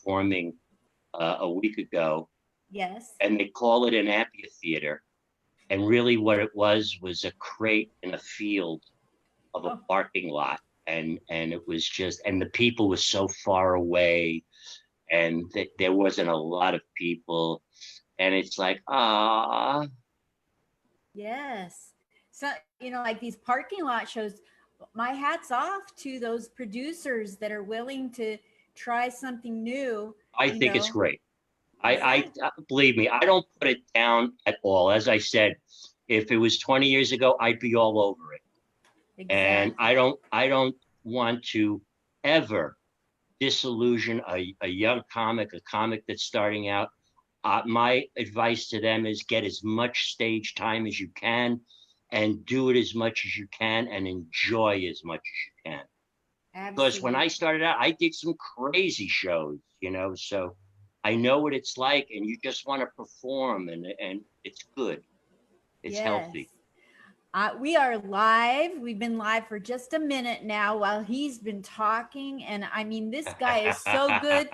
performing a week ago, Yes. and they call it an amphitheater. And really what it was a crate in a field of a Oh, parking lot. And it was just, and the people were so far away, and there wasn't a lot of people. And it's like, ah, yes. So, like these parking lot shows, my hat's off to those producers that are willing to try something new, I you think it's know. great. Exactly. I believe me, I don't put it down at all. As I said, if it was 20 years ago, I'd be all over it. And Exactly. I don't want to ever disillusion a young comic, a comic that's starting out. My advice to them is get as much stage time as you can and do it as much as you can and enjoy as much as you can. Because when I Absolutely. started out, I did some crazy shows, so I know what it's like, and you just want to perform, and it's good. It's Yes. healthy. We are live. We've been live for just a minute now while he's been talking. And I mean, this guy is so good.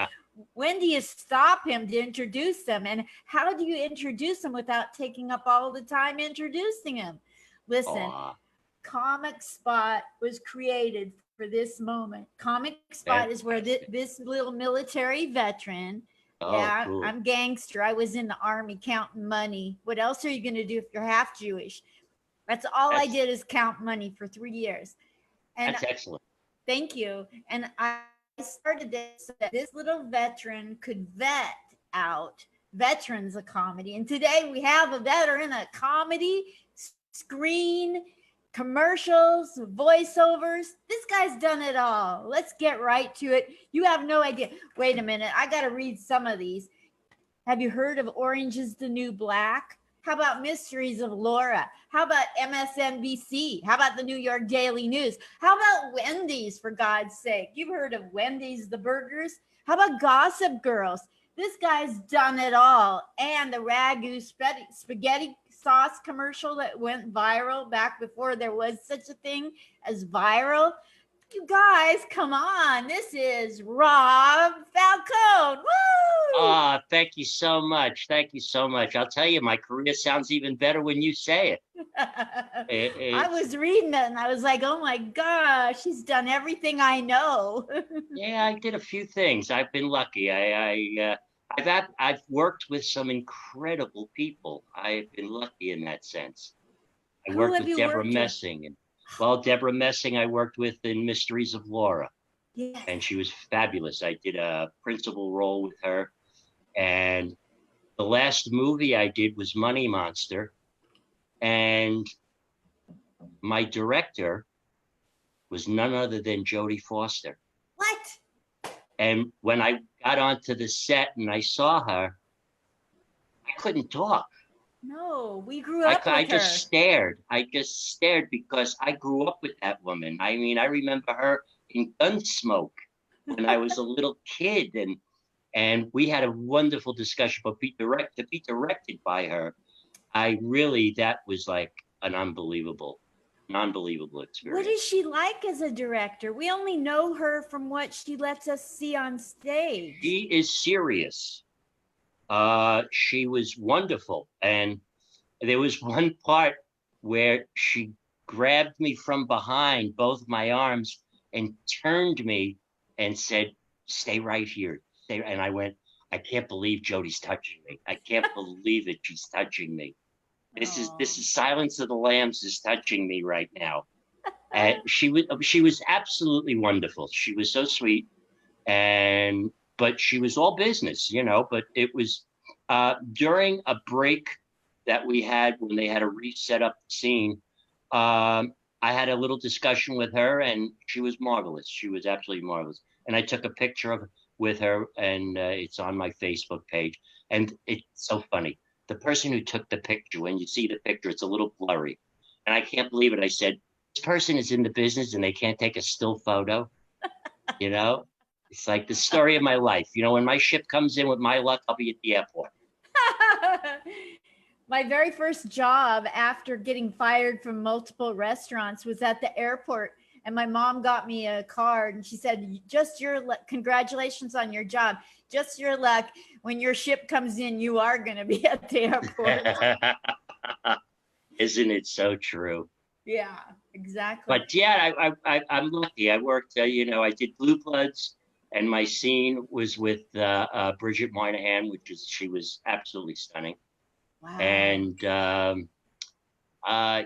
When do you stop him to introduce them? And how do you introduce him without taking up all the time introducing him? Listen, Oh, Comic Spot was created for this moment. Comic Spot is where fantastic. this little military veteran, Oh, yeah, cool. I'm gangster. I was in the army counting money. What else are you going to do if you're half Jewish? That's all I That's did is count money for 3 years. And that's excellent. thank you. And I started this so that this little veteran could vet out veterans of comedy. And today we have a veteran of comedy, screen, commercials, voiceovers. This guy's done it all. Let's get right to it. You have no idea. Wait a minute. I got to read some of these. Have you heard of Orange is the New Black? How about Mysteries of Laura? How about MSNBC? How about the New York Daily News? How about Wendy's, for God's sake? You've heard of Wendy's, the burgers? How about Gossip Girls? This guy's done it all. And the Ragu spaghetti sauce commercial that went viral back before there was such a thing as viral. You guys, come on. This is Rob Falcone. Woo! Ah, thank you so much. Thank you so much. I'll tell you, my career sounds even better when you say it. I It's was reading it and I was like, oh my gosh, he's done everything I know. Yeah, I did a few things. I've been lucky. I've worked with some incredible people. I've been lucky in that sense. I Who worked have with you Deborah worked with? Messing, and well, Deborah Messing, I worked with in Mysteries of Laura, Yes. and she was fabulous. I did a principal role with her, and the last movie I did was Money Monster, and my director was none other than Jodie Foster. What? And when I got onto the set and I saw her, I couldn't talk. No, we grew up I with just her. stared. I just stared because I grew up with that woman. I mean, I remember her in Gunsmoke when I was a little kid, and we had a wonderful discussion. But to be directed by her, I really that was like an unbelievable What is experience. she like as a director? We only know her from what she lets us see on stage. She is serious. She was wonderful, and there was one part where she grabbed me from behind both my arms and turned me and said, "Stay right here." And I went, "I can't believe Jodie's touching me. I can't believe it. She's touching me. This Oh, is Silence of the Lambs is touching me right now." And she was absolutely wonderful. She was so sweet, and but she was all business, But it was during a break that we had when they had to reset up the scene. I had a little discussion with her, and she was marvelous. She was absolutely marvelous. And I took a picture of with her, and it's on my Facebook page. And it's so funny. The person who took the picture, when you see the picture, it's a little blurry, and I can't believe it. I said, "This person is in the business, and they can't take a still photo." You know, it's like the story of my life. When my ship comes in with my luck, I'll be at the airport. my very first job after getting fired from multiple restaurants was at the airport. and my mom got me a card, and she said, "Just your luck. Congratulations on your job. Just your luck. When your ship comes in, you are going to be at the airport." Isn't it so true? Yeah, exactly. But yeah, I'm lucky. I worked, I did Blue Bloods, and my scene was with Bridget Moynihan, she was absolutely stunning. Wow. And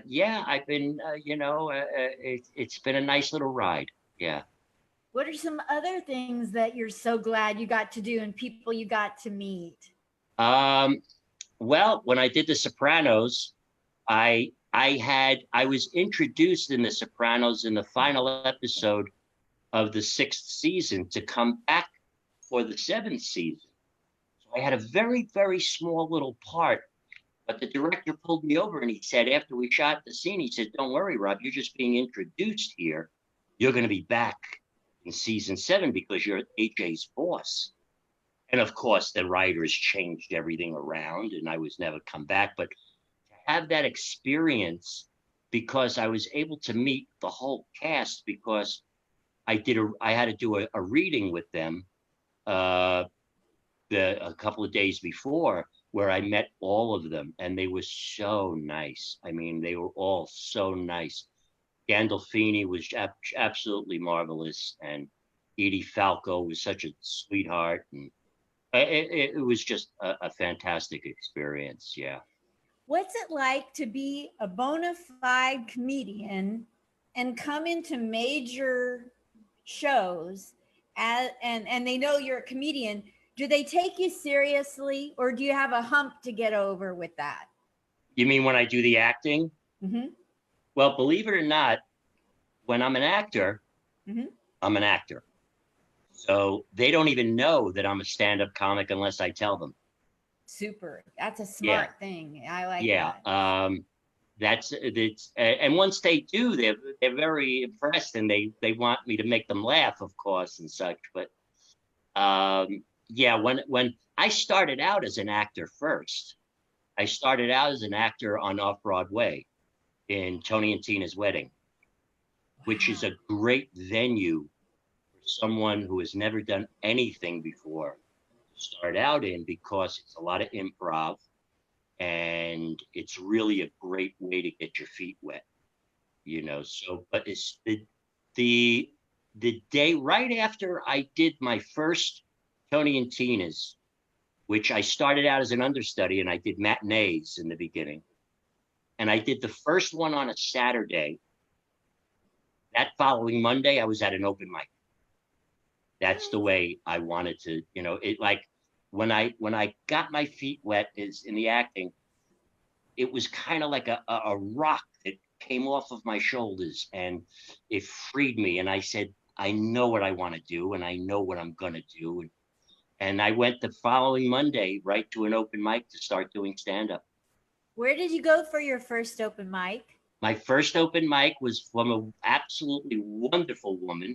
yeah, I've been, it's been a nice little ride. Yeah. What are some other things that you're so glad you got to do and people you got to meet? Um, well, when I did The Sopranos, I was introduced in The Sopranos in the final episode of the sixth season to come back for the seventh season. So I had a very, very small little part, but the director pulled me over and he said, after we shot the scene, he said, "Don't worry, Rob, you're just being introduced here. You're going to be back in season 7 because you're AJ's boss." And of course, the writers changed everything around and I was never come back. But to have that experience, because I was able to meet the whole cast, because I had to do a reading with them uh, a couple of days before, where I met all of them, and they were so nice. I mean, they were all so nice. Gandolfini was absolutely marvelous, and Edie Falco was such a sweetheart, and it was just a fantastic experience. Yeah. What's it like to be a bona fide comedian and come into major shows and they know you're a comedian? Do they take you seriously, or do you have a hump to get over with that? You mean when I do the acting? Mm-hmm. Well, believe it or not, when I'm an actor, Mm-hmm. I'm an actor. So they don't even know that I'm a stand-up comic unless I tell them. Super. That's a Yeah, smart thing. I like yeah. that. That's it's and once they do, they're very impressed, and they want me to make them laugh, of course, and such. But yeah, when I started out as an actor first, I started out as an actor on Off Broadway in Tony and Tina's Wedding, which is Wow. a great venue for someone who has never done anything before to start out in, because it's a lot of improv and it's really a great way to get your feet wet, So, but it's the the day right after I did my first Tony and Tina's, which I started out as an understudy and I did matinees in the beginning, and I did the first one on a Saturday. That following Monday, I was at an open mic. That's the way I wanted to, it, like when I got my feet wet is in the acting, it was kind of like a rock that came off of my shoulders and it freed me. And I said, I know what I want to do and I know what I'm going to do. And I went the following Monday right to an open mic to start doing stand up. Where did you go for your first open mic? My first open mic was from an absolutely wonderful woman.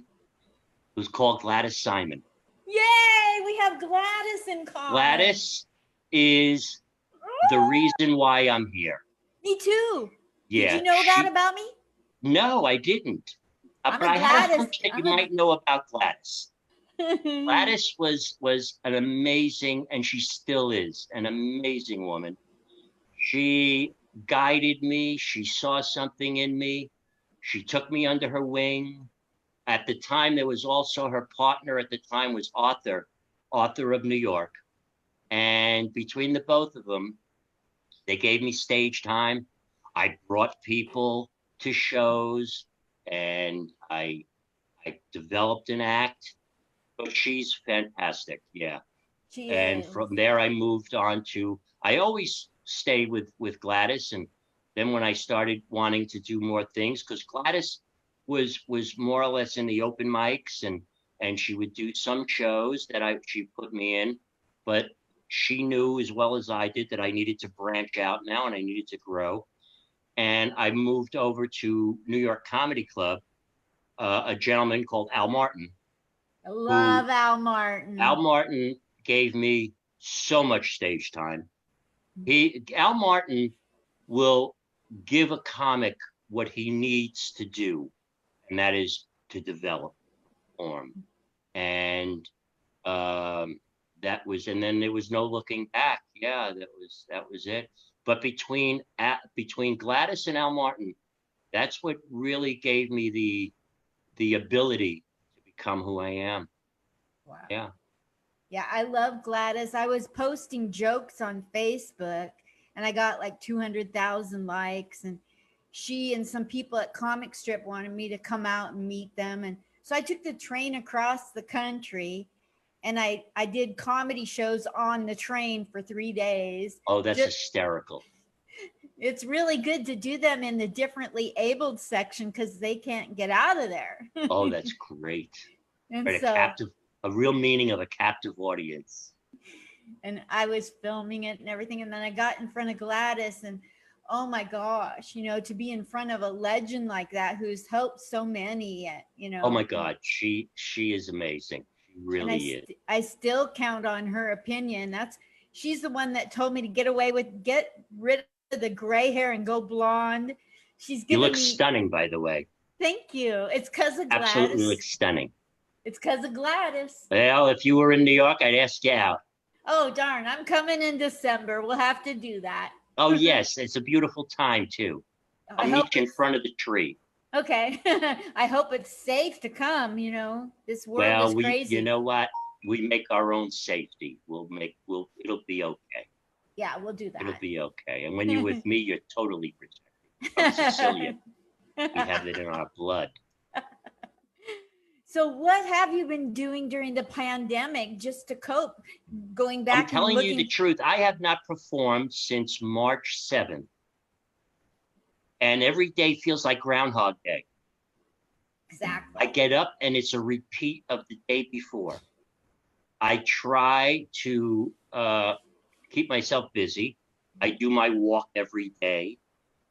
It was called Gladys Simon. Yay! We have Gladys in common. Gladys is the reason why I'm here. Me too. Did Yeah. you know that about me? No, I didn't. But I had a hunch that you might know about Gladys. Gladys was an amazing, and she still is an amazing woman. She guided me. She saw something in me. She took me under her wing. At the time, there was also her partner at the time was Arthur of New York. And between the both of them, they gave me stage time. I brought people to shows and I developed an act. But she's fantastic. Yeah. She And is. from there, I moved on to, I always stayed with Gladys. And then when I started wanting to do more things, because Gladys was more or less in the open mics and she would do some shows that she put me in, but she knew as well as I did that I needed to branch out now and I needed to grow. And I moved over to New York Comedy Club, a gentleman called Al Martin. I love Al Martin. Al Martin gave me so much stage time. Al Martin will give a comic what he needs to do and that is to develop, perform. And that was, and then there was no looking back. Yeah, that was it. But between Gladys and Al Martin, that's what really gave me the ability to become who I am. Wow. Yeah. Yeah, I love Gladys. I was posting jokes on Facebook and I got like 200,000 likes. And she and some people at Comic Strip wanted me to come out and meet them. And so I took the train across the country and I did comedy shows on the train for 3 days. Oh, that's Just, hysterical. it's really good to do them in the differently abled section because they can't get out of there. Oh, that's great. And Right, so, a real meaning of a captive audience. and I was filming it and everything. And then I got in front of Gladys, and oh my gosh, to be in front of a legend like that who's helped so many, Oh my God, she is amazing. She and really is. I still count on her opinion. She's the one that told me to get rid of the gray hair and go blonde. She's You given look me. stunning, by the way. Thank you. It's because of Absolutely Gladys. look stunning. It's because of Gladys. Well, if you were in New York, I'd ask you out. Oh darn! I'm coming in December. We'll have to do that. Oh yes, it's a beautiful time too. I'll meet you in front of the tree. Okay. I hope it's safe to come. This world is crazy. You know what? We make our own safety. It'll be okay. Yeah, we'll do that. It'll be okay. And when you're with me, you're totally protected. I'm Sicilian. We have it in our blood. So what have you been doing during the pandemic just to cope? Going back I'm telling you the truth. I have not performed since March 7th. And every day feels like Groundhog Day. Exactly. I get up and it's a repeat of the day before. I try to keep myself busy. I do my walk every day.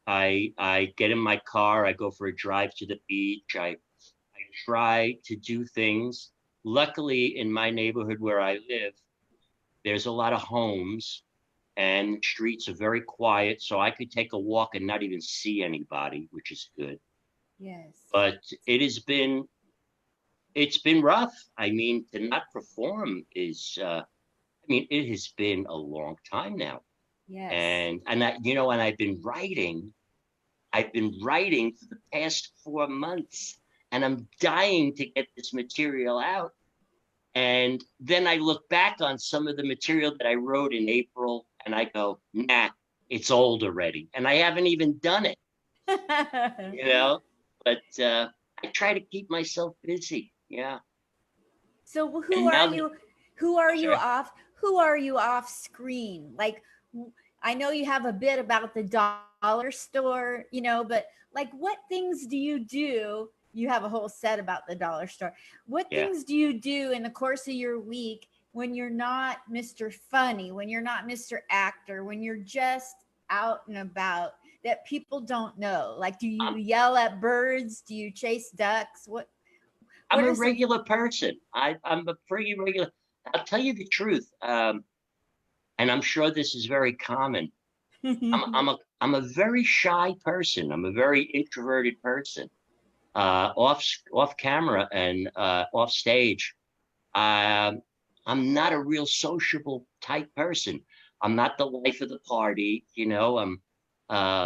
I get in my car. I go for a drive to the beach. I try to do things. Luckily, in my neighborhood where I live, there's a lot of homes and the streets are very quiet. So I could take a walk and not even see anybody, which is good. Yes. But it's been rough. I mean, to not perform is, it has been a long time now. Yes. And I've been writing for the past 4 months, and I'm dying to get this material out. And then I look back on some of the material that I wrote in April and I go, nah, it's old already. And I haven't even done it, but I try to keep myself busy. Yeah. So who are you off screen? Like, I know you have a bit about the dollar store, but like what things do you do? You have a whole set about the dollar store. What things do you do in the course of your week when you're not Mr. Funny, when you're not Mr. Actor, when you're just out and about that people don't know? Like, do you yell at birds? Do you chase ducks? I'm a regular person. I'm a pretty regular. I'll tell you the truth. And I'm sure this is very common. I'm a very shy person. I'm a very introverted person. Off camera and off stage, I'm not a real sociable type person. I'm not the life of the party, I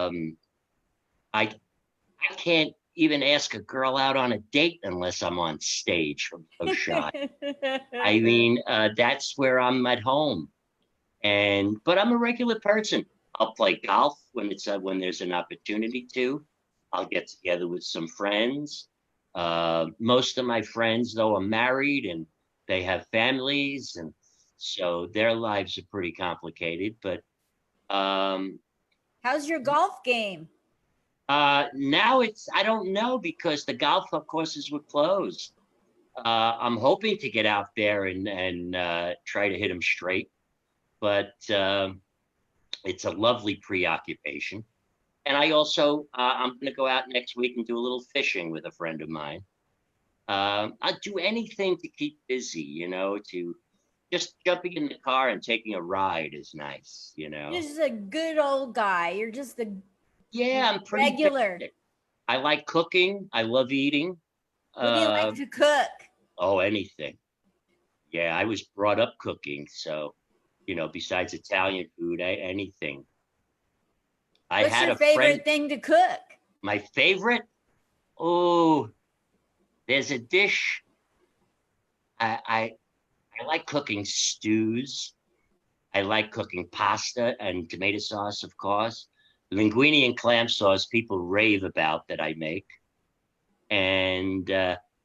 can't even ask a girl out on a date unless I'm on stage. I'm so shy. I mean, that's where I'm at home. But I'm a regular person. I'll play golf when there's an opportunity to. I'll get together with some friends. Most of my friends, though, are married and they have families, and so their lives are pretty complicated. But how's your golf game? Now I don't know, because the golf courses were closed. I'm hoping to get out there and try to hit them straight, but it's a lovely preoccupation. And I also, I'm going to go out next week and do a little fishing with a friend of mine. I'll do anything to keep busy, to just jumping in the car and taking a ride is nice, Just a good old guy. You're just I'm pretty regular. basic. I like cooking. I love eating. What do you like Uh, to cook? oh, anything. Yeah, I was brought up cooking, so besides Italian food, anything. I What's had your a friend. favorite thing to cook? My favorite. Oh, there's a dish. I I, I like cooking stews. I like cooking pasta and tomato sauce, of course. Linguine and clam sauce, people rave about that I make, and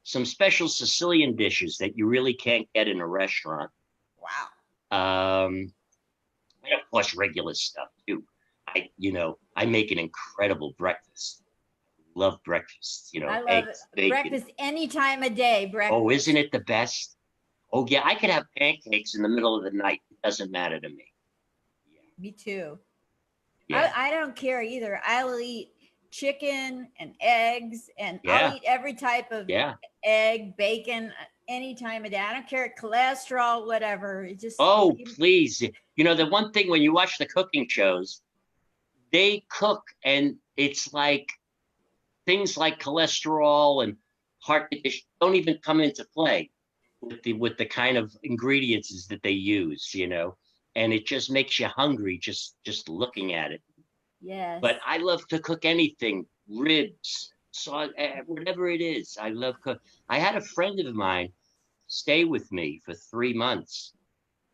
some special Sicilian dishes that you really can't get in a restaurant. Wow. Um, and of course, regular stuff too. I make an incredible breakfast. Love breakfast. I love Eggs, bacon. breakfast any time of day. Oh, isn't Breakfast. it the best? Oh yeah, I could have pancakes in the middle of the night. It doesn't matter to me. Me too. Yeah, I don't care either. I'll eat chicken and eggs, and I'll yeah, eat every type of yeah. egg, bacon, any time of day. I don't care cholesterol, whatever. It just Oh, please. The one thing when you watch the cooking shows, they cook and it's like things like cholesterol and heart condition don't even come into play with the kind of ingredients that they use. And it just makes you hungry just looking at it. yes, But I love to cook anything, ribs, whatever it is. I love cook. I had a friend of mine stay with me for 3 months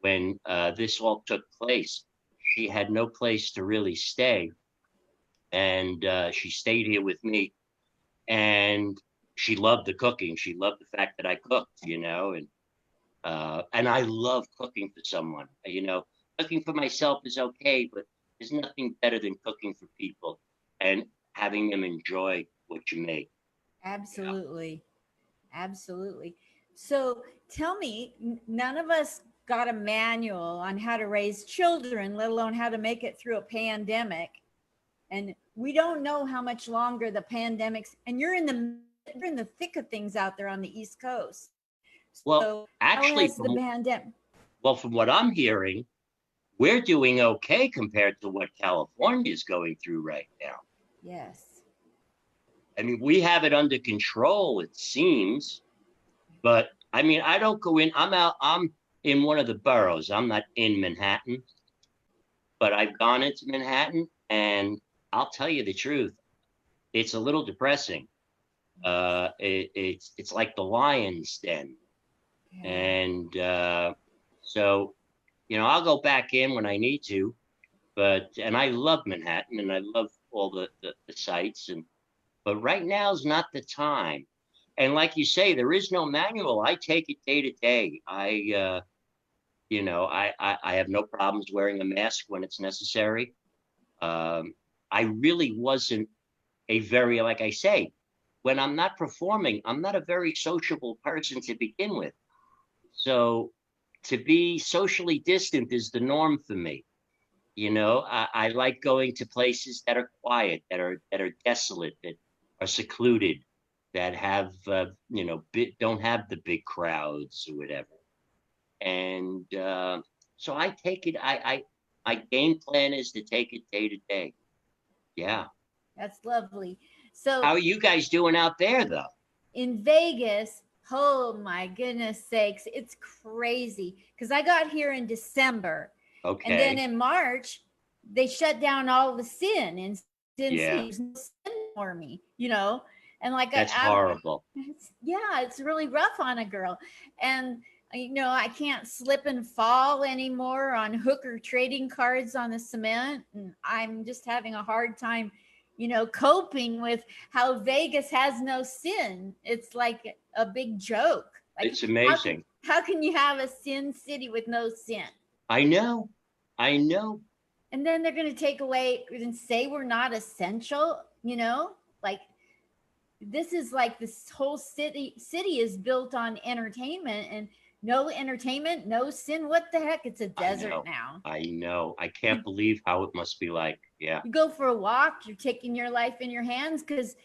when this all took place. She had no place to really stay, and she stayed here with me. And she loved the cooking. She loved the fact that I cooked, and I love cooking for someone. Cooking for myself is okay, but there's nothing better than cooking for people and having them enjoy what you make. Yeah. absolutely. Absolutely. So tell me, none of us got a manual on how to raise children, let alone how to make it through a pandemic. And we don't know how much longer the pandemics, and you're in the thick of things out there on the East Coast. Well, So how actually, has the pandemic? from what I'm hearing, we're doing okay compared to what California is going through right now. Yes. I mean, we have it under control, it seems, but I mean, I don't go in. I'm in one of the boroughs. I'm not in Manhattan, but I've gone into Manhattan, and I'll tell you the truth. It's a little depressing. It's like the lion's den, Yeah. and so I'll go back in when I need to. And I love Manhattan, and I love all the sites, but right now is not the time. And like you say, there is no manual. I take it day to day. I have no problems wearing a mask when it's necessary. Um, I really wasn't like I say, when I'm not performing, I'm not a very sociable person to begin with. So to be socially distant is the norm for me. I like going to places that are quiet, that are desolate, that are secluded, that have don't have the big crowds or whatever. And so I take it. My game plan is to take it day to day. Yeah. That's lovely. So How are you guys doing out there, though? in Vegas, oh my goodness sakes, it's crazy because I got here in December, and then Okay. in March they shut down all the sin in Sin City. Yeah, There's no sin for me, and like that's horrible. yeah, it's really rough on a girl, and I can't slip and fall anymore on hooker trading cards on the cement, and I'm just having a hard time coping with how Vegas has no sin. It's like a big joke. Like It's how can amazing. how can you have a sin city with no sin? I know. I know. And then they're going to take away and say we're not essential. Like this is like this whole city is built on entertainment, and no entertainment, no sin. What the heck? It's a I desert know. now. I know. I You, can't believe how it must be like. Yeah. you go for a walk, you're taking your life in your hands because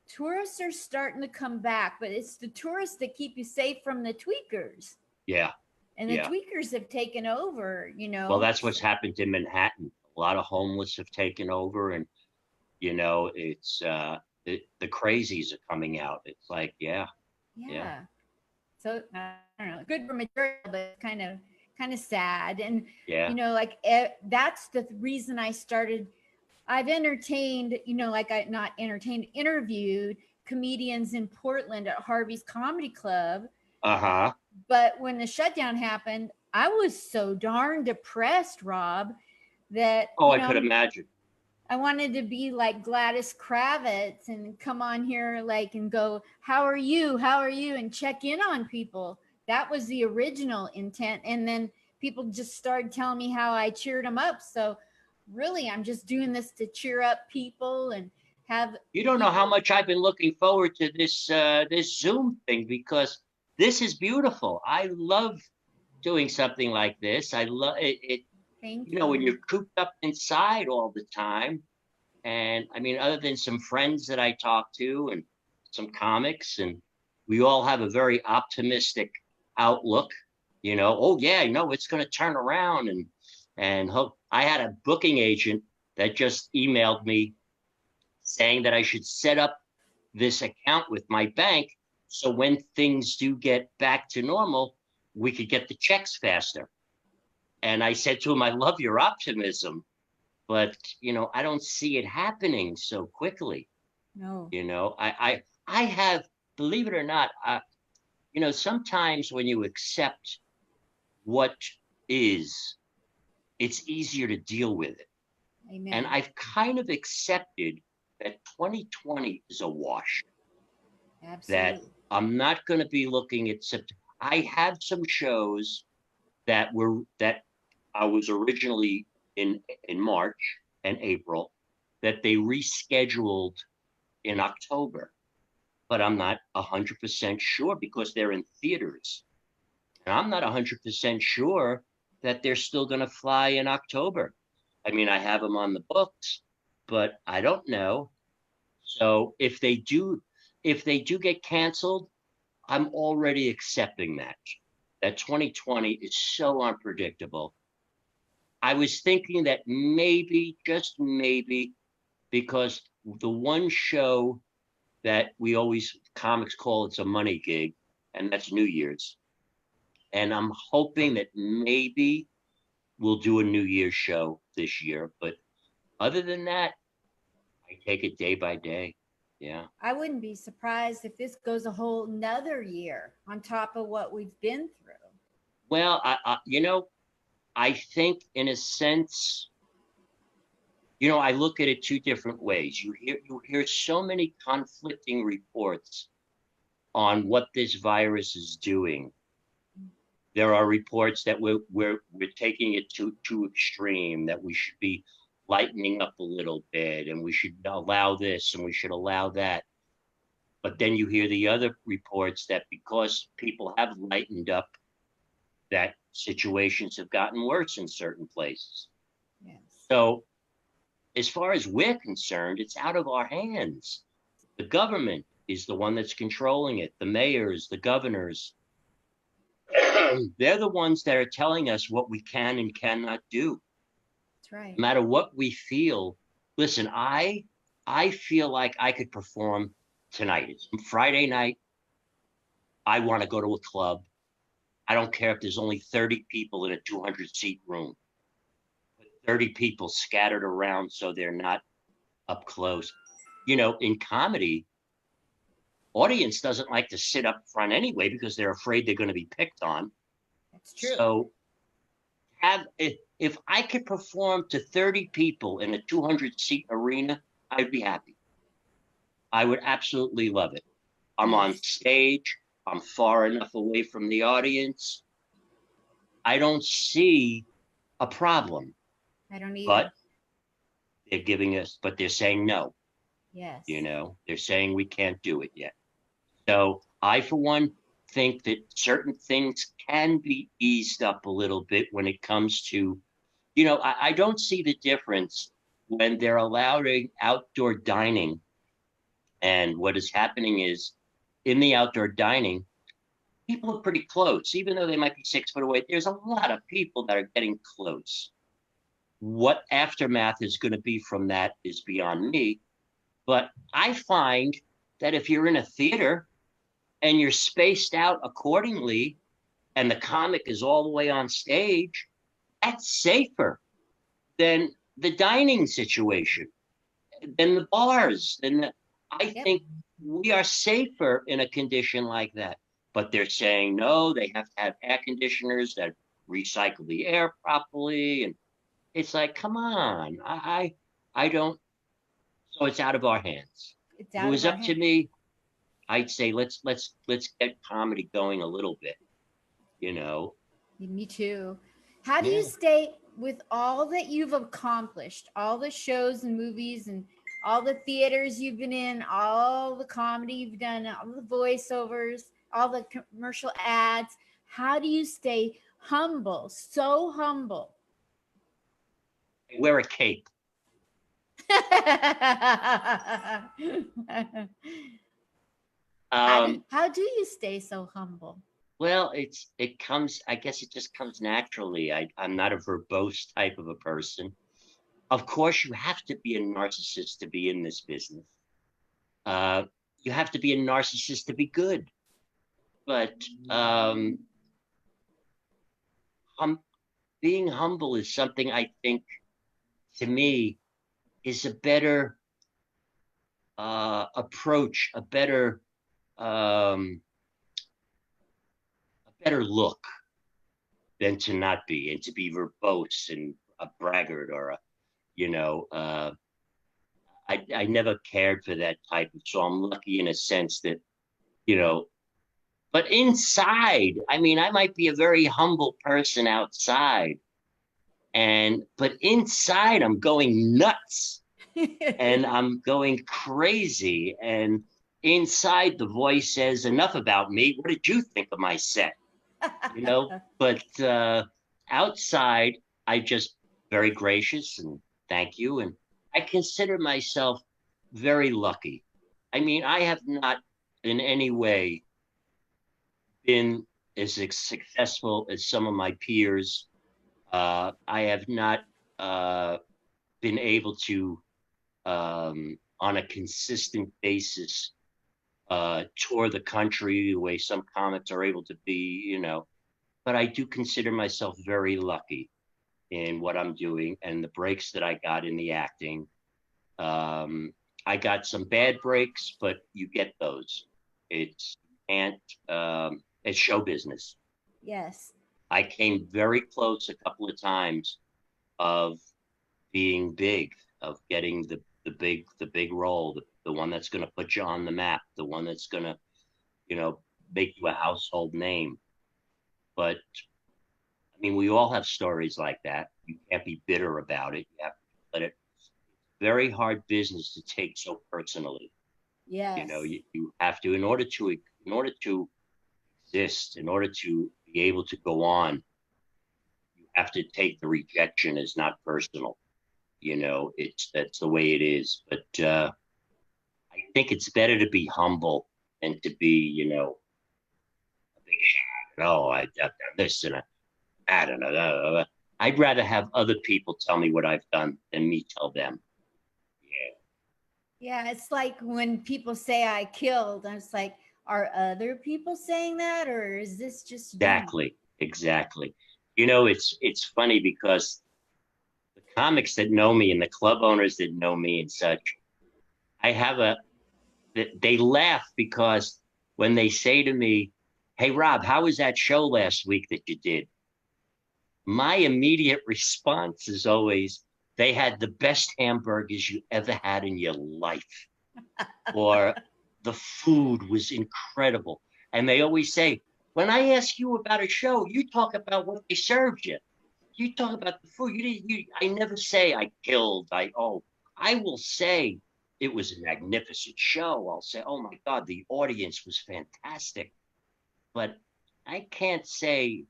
tourists are starting to come back, but it's the tourists that keep you safe from the tweakers. Yeah. And the Yeah. tweakers have taken over. Well, that's what's happened in Manhattan. A lot of homeless have taken over, and it's the crazies are coming out. It's like, yeah. Yeah. Yeah. So I don't know, good for material, but kind of sad. And Yeah. like that's the reason I started. I've entertained, like I not entertained, interviewed comedians in Portland at Harvey's Comedy Club. Uh-huh. But when the shutdown happened, I was so darn depressed, Rob, that Oh, I could imagine. I wanted to be like Gladys Kravitz and come on here like and go, "How are you? How are you?" and check in on people. That was the original intent. And then people just started telling me how I cheered them up. So really, I'm just doing this to cheer up people and have You don't know how people. much I've been looking forward to this Zoom thing, because this is beautiful. I love doing something like this. I love it, Thank when you. you're cooped up inside all the time. And I mean, other than some friends that I talk to and some comics, and we all have a very optimistic outlook, oh yeah, it's going to turn around. And hope. I had a booking agent that just emailed me saying that I should set up this account with my bank, so when things do get back to normal, we could get the checks faster. And I said to him, I love your optimism, but I don't see it happening so quickly. No. I have, believe it or not, sometimes when you accept what is, it's easier to deal with it. And Amen. I've kind of accepted that 2020 is a wash, that Absolutely. I'm not going to be looking at September. I have some shows that I was originally in March and April that they rescheduled in October, but I'm not 100% sure because they're in theaters. And I'm not 100% sure that they're still going to fly in October. I mean, I have them on the books, but I don't know. So if they do get canceled, I'm already accepting that 2020 is so unpredictable. I was thinking that maybe, just maybe, because the one show that we always comics call it's a money gig, and that's New Year's. And I'm hoping that maybe we'll do a New Year's show this year. But other than that, I take it day by day. Yeah. I wouldn't be surprised if this goes a whole nother year on top of what we've been through. Well, I think in a sense, I look at it two different ways. You hear so many conflicting reports on what this virus is doing. There are reports that we're taking it too extreme, that we should be lightening up a little bit, and we should allow this and we should allow that. But then you hear the other reports that because people have lightened up, that situations have gotten worse in certain places. Yes. So as far as we're concerned, it's out of our hands. The government is the one that's controlling it. The mayors, the governors, they're the ones that are telling us what we can and cannot do. That's right. No matter what we feel. Listen, I feel like I could perform tonight. It's Friday night. I want to go to a club. I don't care if there's only 30 people in a 200-seat room. 30 people scattered around so they're not up close. In comedy, audience doesn't like to sit up front anyway because they're afraid they're going to be picked on. That's true. So if I could perform to 30 people in a 200-seat arena, I'd be happy. I would absolutely love it. I'm on Yes. stage. I'm far enough away from the audience. I don't see a problem, I don't but either. they're saying no. Yes. They're saying we can't do it yet. So I, for one, think that certain things can be eased up a little bit when it comes to, I don't see the difference when they're allowing outdoor dining. And what is happening is in the outdoor dining, people are pretty close, even though they might be 6 foot away. There's a lot of people that are getting close. What aftermath is going to be from that is beyond me. But I find that if you're in a theater and you're spaced out accordingly, and the comic is all the way on stage, that's safer than the dining situation, than the bars. I Yep. think we are safer in a condition like that. But they're saying no, they have to have air conditioners that recycle the air properly, and it's like, come on, I don't. So it's out of our hands. It's If it out of was our up to hands. me, I'd say let's get comedy going a little bit. You know, Me too. How do you yeah. stay with all that you've accomplished, all the shows and movies and all the theaters you've been in, all the comedy you've done, all the voiceovers, all the commercial ads? How do you stay humble, so humble? I wear a cape. Um, how do you stay so humble? well, it comes. I guess it just comes naturally. I'm not a verbose type of a person. Of course, you have to be a narcissist to be in this business. Uh, you have to be a narcissist to be good. But hum, being humble is something I think, to me, is approach, um, a better look than to not be, and to be verbose and a braggart or a, you know, I never cared for that type of, so I'm lucky in a sense that, you know, but inside, I mean, I might be a very humble person outside, but inside I'm going nuts and I'm going crazy. And inside the voice says, enough about me. What did you think of my set? But outside, I just very gracious and thank you. And I consider myself very lucky. I mean, I have not in any way been as successful as some of my peers. I have not uh, been able to, on a consistent basis, tour the country the way some comics are able to be, but I do consider myself very lucky in what I'm doing and the breaks that I got in the acting. Um, I got some bad breaks, but you get those. It's and it's show business. Yes. I came very close a couple of times of being big, of getting the big role, the one that's going to put you on the map, the one that's going to, you know, make you a household name. But I mean, we all have stories like that. You can't be bitter about it. You have to let it. It's very hard business to take so personally. Yes. You have to, in order to exist, in order to be able to go on, you have to take the rejection as not personal. That's the way it is. But I think it's better to be humble than to be, a big shot. Oh, I've done this and I don't know. I'd rather have other people tell me what I've done than me tell them. Yeah, Yeah, it's like when people say I killed, I was like, are other people saying that or is this just you? exactly, exactly. It's funny because the comics that know me and the club owners that know me and such, I have they laugh because when they say to me, "Hey Rob, how was that show last week that you did?" My immediate response is always, "They had the best hamburgers you ever had in your life," or "the food was incredible." And they always say, "When I ask you about a show, you talk about what they served you. You talk about the food. You didn't. I never say I killed. I will say it was a magnificent show. I'll say, oh my God, the audience was fantastic." But I can't say.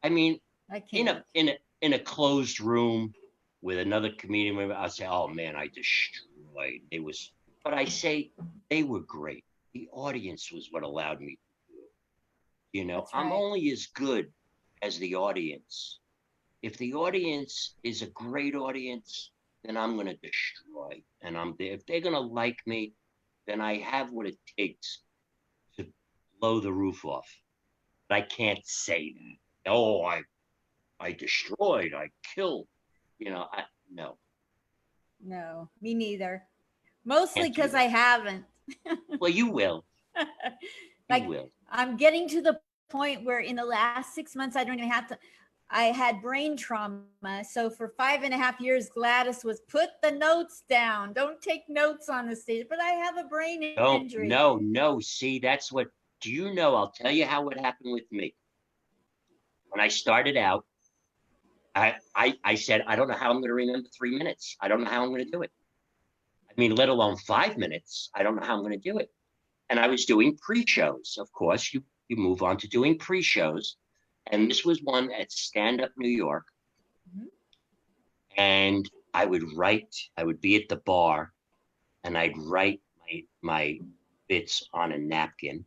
I mean, I in a can't. in a in a closed room with another comedian member, I'll say, "Oh man, I destroyed." It was, but I say they were great. The audience was what allowed me to do it. That's I'm right. only as good as the audience. If the audience is a great audience, then I'm going to destroy. And I'm there. If they're going to like me, then I have what it takes to blow the roof off. But I can't say that. Oh, I destroyed, I killed. No, No, me neither. Mostly can't do because I that. haven't. Well, you will. You Like, will. I'm getting to the point where in the last 6 months, I don't even have to. I had brain trauma. So for 5.5 years, Gladys was put the notes down. Don't take notes on the stage. But I have a brain Don't, injury. no, no. See, that's what, do you know? I'll tell you how it happened with me. When I started out, I said, I don't know how I'm going to remember 3 minutes. I don't know how I'm going to do it. I mean, let alone 5 minutes. I don't know how I'm going to do it. And I was doing pre-shows. Of course, you move on to doing pre-shows. And this was one at Stand Up New York. Mhm. And I would be at the bar and I'd write my bits on a napkin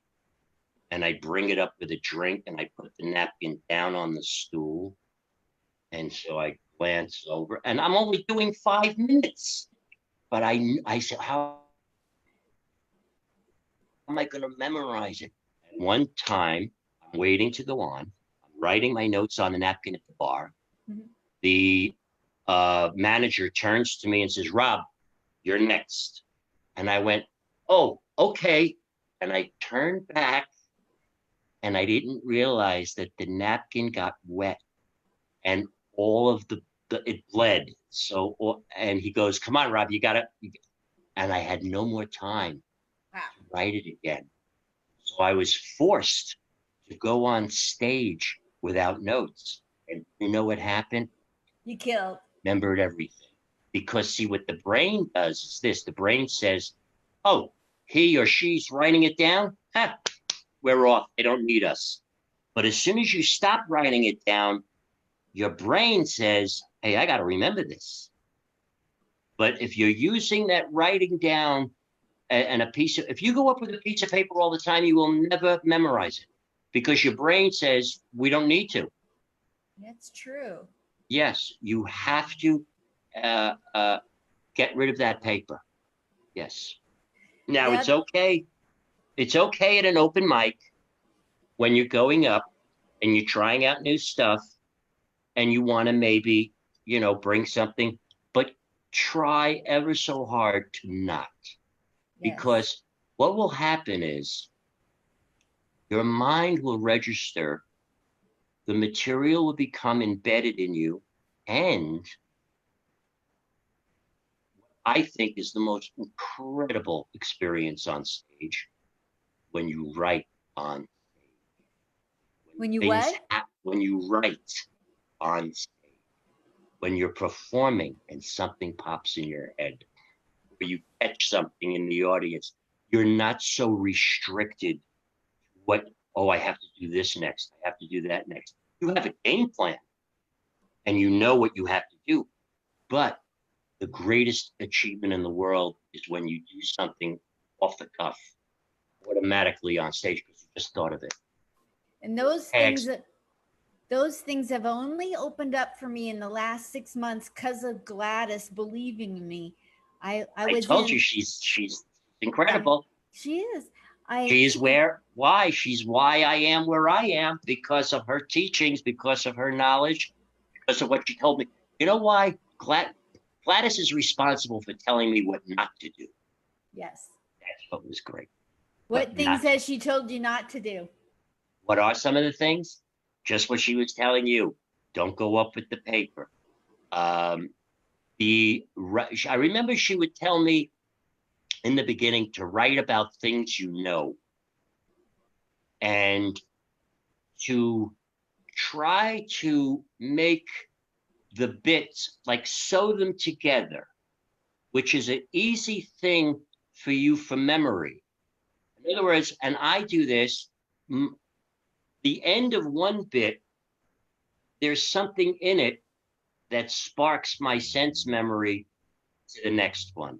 and I'd bring it up with a drink and I'd put the napkin down on the stool. And so I glance over and I'm only doing 5 minutes. But I said, how am I going to memorize it? And one time, I'm waiting to go on. I'm writing my notes on the napkin at the bar. Mhm. The manager turns to me and says, Rob, you're next. And I went, oh, okay. And I turned back and I didn't realize that the napkin got wet and all of it bled. So, and he goes, come on, Rob, you got to. And I had no more time Wow. to write it again. So I was forced to go on stage without notes. And you know what happened? You killed. Remembered everything. Because see, what the brain does is this: the brain says, oh, he or she's writing it down. Ha, we're off. They don't need us. But as soon as you stop writing it down, your brain says, hey, I got to remember this. But if you're using that writing down and if you go up with a piece of paper all the time, you will never memorize it because your brain says we don't need to. That's true. Yes, you have to uh, uh, get rid of that paper. Yes. Now it's That okay. It's okay at an open mic when you're going up and you're trying out new stuff and you want to maybe, bring something, but try ever so hard to not. yes. Because what will happen is your mind will register, the material will become embedded in you, and I think is the most incredible experience on stage when you write on When you things what? when you write on stage, when you're performing and something pops in your head, or you catch something in the audience, you're not so restricted. What, oh, I have to do this next. I have to do that next. You have a game plan and you know what you have to do. But the greatest achievement in the world is when you do something off the cuff, automatically on stage because you just thought of it. And Ex- those things have only opened up for me in the last 6 months because of Gladys believing in me. I I was told you in. she's Yeah, incredible. she is. I She's she why she's why I am where I am because of her teachings, because of her knowledge, because of what she told me. You know why? Gladys is responsible for telling me what not to do. yes. That's what was great. What What things not to. has she told you not to do? What are some of the things? Just what she was telling you. Don't go up with the paper. Um, I remember she would tell me in the beginning to write about things you know and to try to make the bits like sew them together, which is an easy thing for you for memory. In other words, and I do this, the end of one bit, there's something in it that sparks my sense memory to the next one.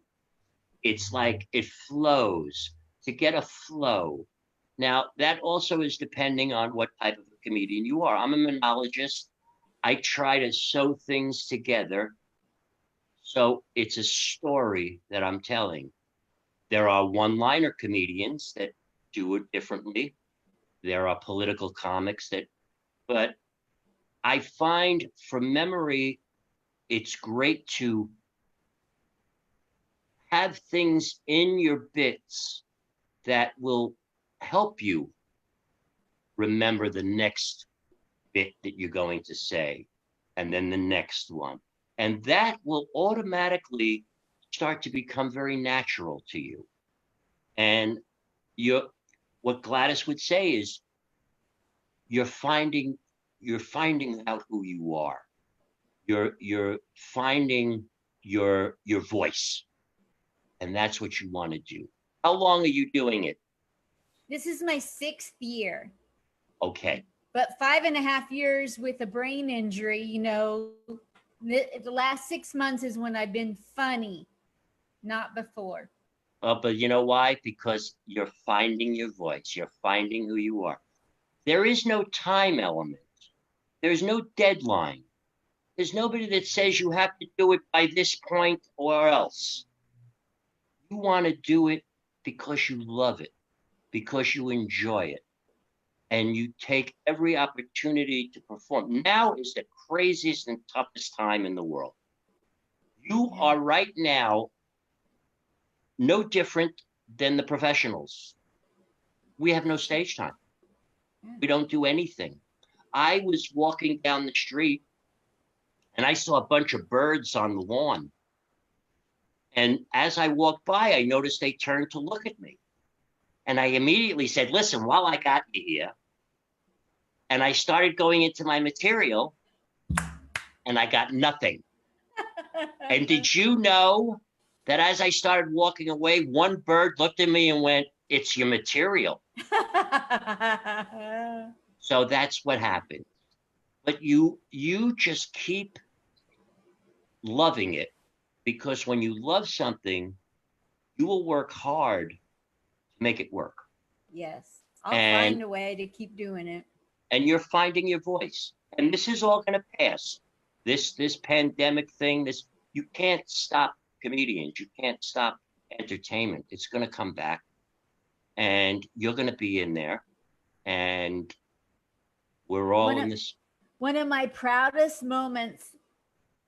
It's like it flows to get a flow. Now, that also is depending on what type of a comedian you are. I'm a monologist. I try to sew things together. So it's a story that I'm telling. There are one liner comedians that do it differently. There are political comics but I find from memory, it's great to have things in your bits that will help you remember the next bit that you're going to say, and then the next one. And that will automatically start to become very natural to you. And you're, what Gladys would say is you're finding out who you are. You're finding your voice. And that's what you want to do. How long are you doing it? This is my 6th year. Okay. But 5.5 years with a brain injury, you know, the last 6 months is when I've been funny, not before. But you know why? Because you're finding your voice. You're finding who you are. There is no time element. There's no deadline. There's nobody that says you have to do it by this point or else. You want to do it because you love it, because you enjoy it, and you take every opportunity to perform. Now is the craziest and toughest time in the world. You are right now no different than the professionals. We have no stage time. We don't do anything. I was walking down the street and I saw a bunch of birds on the lawn. And as I walked by, I noticed they turned to look at me. And I immediately said, listen, while I got you here, and I started going into my material, and I got nothing. And did you know that as I started walking away, one bird looked at me and went, it's your material. So that's what happened. But you just keep loving it, because when you love something, you will work hard to make it work. Yes. I'll find a way to keep doing it. And you're finding your voice. And this is all going to pass. This pandemic thing, you can't stop comedians. You can't stop entertainment. It's going to come back. And you're going to be in there. And we're all in this. One of my proudest moments,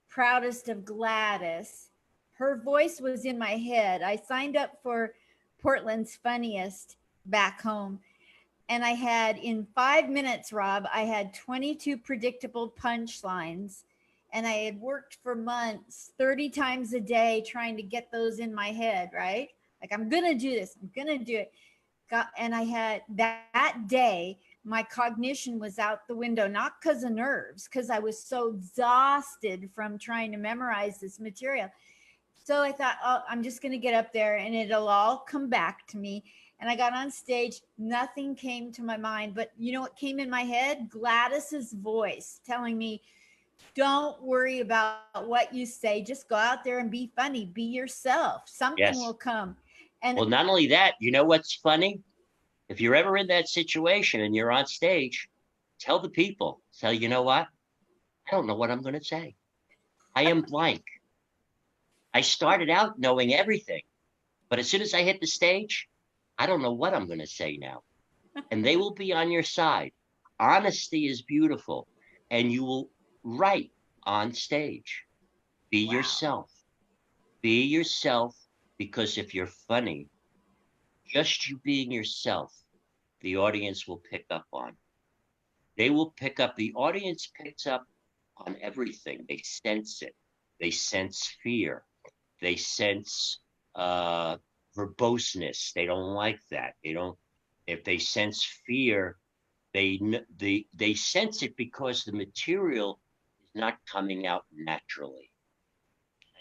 proudest of Gladys, her voice was in my head. I signed up for Portland's Funniest back home. And I had, in 5 minutes, Rob, I had 22 predictable punchlines. And I had worked for months, 30 times a day, trying to get those in my head, right? Like, I'm going to do this. I'm going to do it. And I had that day, my cognition was out the window, not because of nerves, because I was so exhausted from trying to memorize this material. So I thought, oh, I'm just going to get up there and it'll all come back to me. And I got on stage. Nothing came to my mind. But you know what came in my head? Gladys's voice telling me, don't worry about what you say. Just go out there and be funny. Be yourself. Something will come. And well, not only that, you know what's funny? If you're ever in that situation and you're on stage, tell the people, you know what? I don't know what I'm going to say. I am blank. I started out knowing everything, but as soon as I hit the stage, I don't know what I'm going to say now. And they will be on your side. Honesty is beautiful, and you will write on stage. Be yourself. Be yourself, because if you're funny, just you being yourself, the audience will pick up on. They will pick up. The audience picks up on everything. They sense it. They sense fear. They sense verboseness. They don't like that. They don't. If they sense fear, they sense it because the material is not coming out naturally.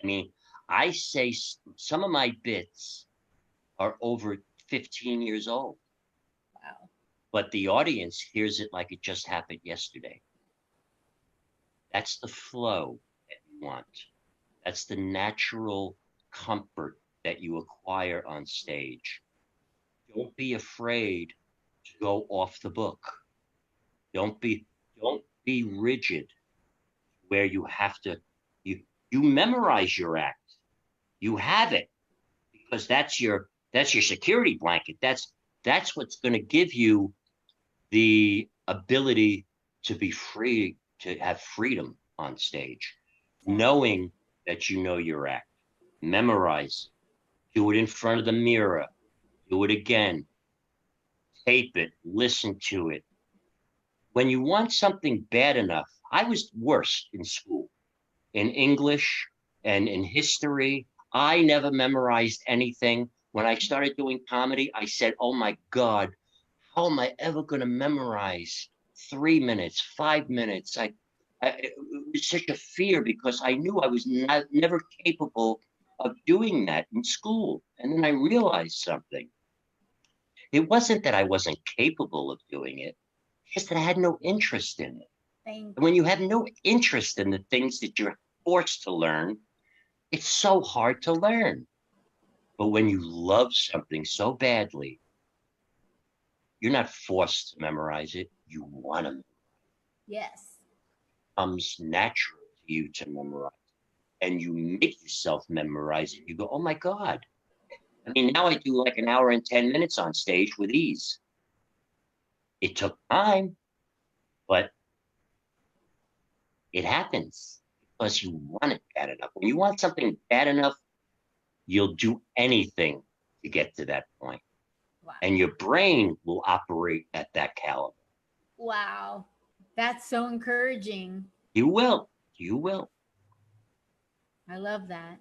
I mean, I say some of my bits are over 15 years old. Wow. But the audience hears it like it just happened yesterday. That's the flow that you want. That's the natural comfort that you acquire on stage. Don't be afraid to go off the book. Don't be rigid where you have to, you memorize your act. You have it because that's your security blanket. That's what's going to give you the ability to be free, to have freedom on stage, knowing that you know your act, memorize, do it in front of the mirror, do it again, tape it, listen to it. When you want something bad enough, I was worse in school, in English and in history. I never memorized anything. When I started doing comedy, I said, oh my God, how am I ever going to memorize 3 minutes, 5 minutes? It was such a fear because I knew I was never capable of doing that in school. And then I realized something. It wasn't that I wasn't capable of doing it, just that I had no interest in it. Thank And when you have no interest in the things that you're forced to learn, it's so hard to learn. But when you love something so badly, you're not forced to memorize it. You want to. Yes. It comes natural to you to memorize. And you make yourself memorize it. You go, oh my God. I mean, now I do like an hour and 10 minutes on stage with ease. It took time, but it happens because you want it bad enough. When you want something bad enough, you'll do anything to get to that point. Wow. And your brain will operate at that caliber. Wow. That's so encouraging. You will. You will. I love that.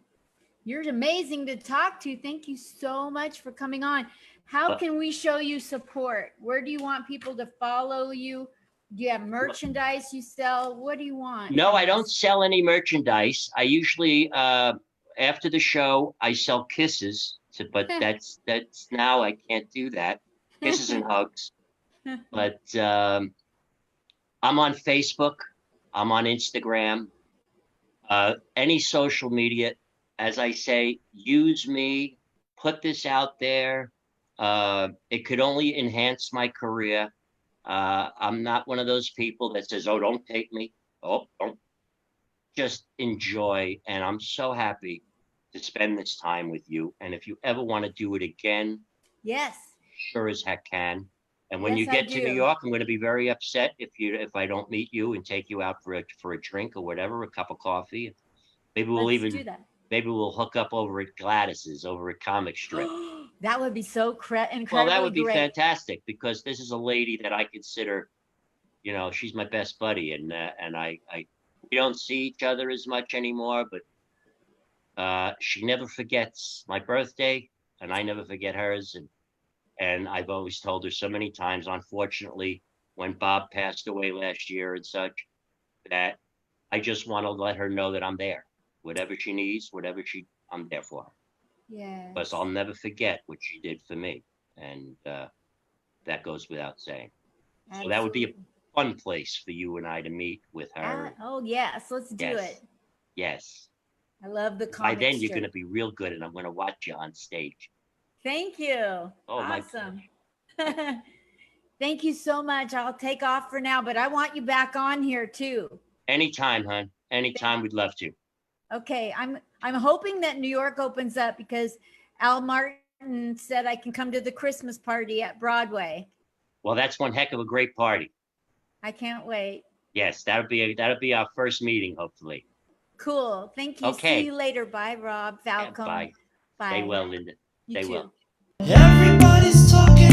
You're amazing to talk to. Thank you so much for coming on. How can we show you support? Where do you want people to follow you? Do you have merchandise you sell? What do you want? No, I don't sell any merchandise. I usually, after the show, I sell kisses, but that's now I can't do that. Kisses and hugs. But I'm on Facebook. I'm on Instagram. Any social media, as I say, use me, put this out there. It could only enhance my career. I'm not one of those people that says, oh, don't take me. Oh, don't. Just enjoy. And I'm so happy to spend this time with you. And if you ever want to do it again, yes, sure as heck can. And when Yes, you get to New York, I'm going to be very upset if I don't meet you and take you out for a drink or whatever, a cup of coffee. Maybe we'll let's do that. Maybe we'll hook up over at Gladys's, over at Comic Strip. That would be so incredibly Well, that would be great. fantastic because this is a lady that I consider, she's my best buddy, and we don't see each other as much anymore, but she never forgets my birthday, and I never forget hers, and I've always told her so many times, unfortunately, when Bob passed away last year and such, that I just want to let her know that I'm there. Whatever she needs, I'm there for her. Yeah. Because I'll never forget what she did for me. And that goes without saying. Absolutely. So that would be a fun place for you and I to meet with her. Oh, yes. Let's do it. Yes. I love the comic By then, strip. you're going to be real good, and I'm going to watch you on stage. Thank you. Oh, awesome. Thank you so much. I'll take off for now, but I want you back on here too. Anytime, hon. Anytime, we'd love to. Okay, I'm hoping that New York opens up because Al Martin said I can come to the Christmas party at Broadway. Well, that's one heck of a great party. I can't wait. Yes, that'll be our first meeting, hopefully. Cool. Thank you. Okay. See you later. Bye, Rob Falcone. Yeah, bye. Stay well, Linda. You Stay too. well. Everybody's talking